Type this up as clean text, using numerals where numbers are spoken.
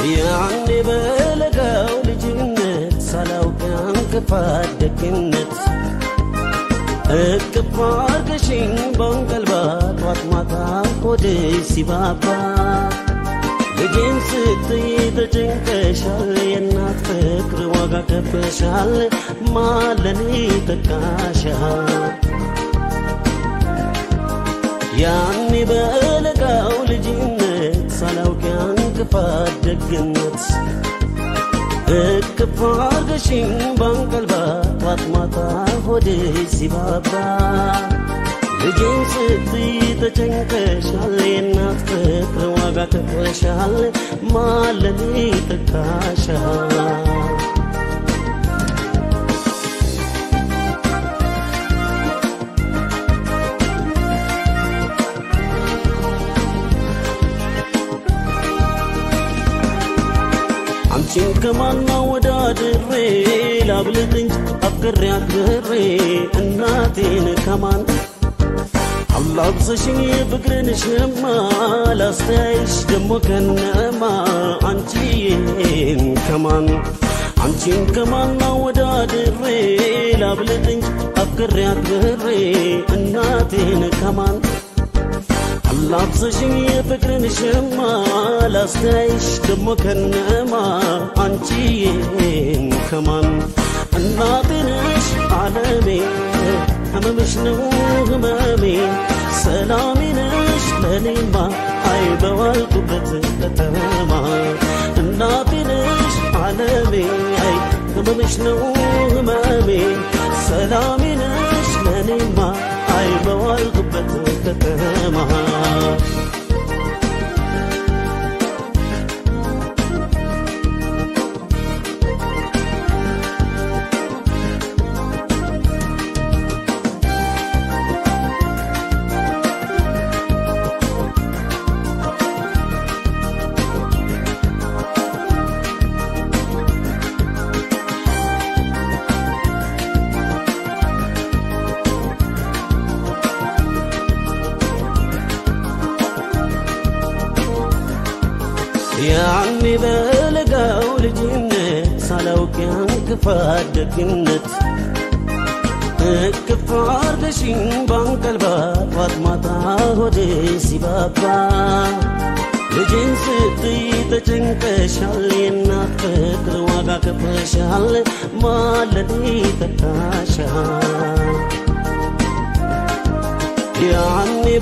يعني بلقاو لجنة سلاوك انكفاد دكنت اكفار قشين بانقلبات واتماتا قدي سبابا لجين ستي تجنكشال ينات فكر وغا كفشال مالني تكاشال يعني بلقاو لجنة سلاوك انكفاد دكنت اكفار قشين بانقلبات واتماتا قدي سبابا لجين ستي تجنكشال ينات فكر وغا كفشال مالني تكاشال አንቺን ከማና ወዳድሬ ላብልጥንጅ አፍቅሬያት ድሬ እናቴን ከማን አላብሰሽኝ ፍቅርን ሸማ ላስተያይሽ ደሞ ከነማ አንቺን ከማን አንቺን ከማና ወዳድሬ ላብልጥንጅ አፍቅሬያት ድሬ እናቴን ከማን لابسشين يفكرن شما لاستايش دمو كنما انتين كمان الناطنش عالمي هممش نو همامي سلامي نش لنيما عيبا والقبت لتما الناطنش عالمي هممش نو همامي سلامي نش لنيما عيبا والقبت لتما يعني بلقاو لجنة سلاوك انكفاد دكنت كفار قشين بانقلبات واتماتا هدي سبابا لجين ستي تجنكشال ينات فكر وغا كفشال مالني تكاشال يعني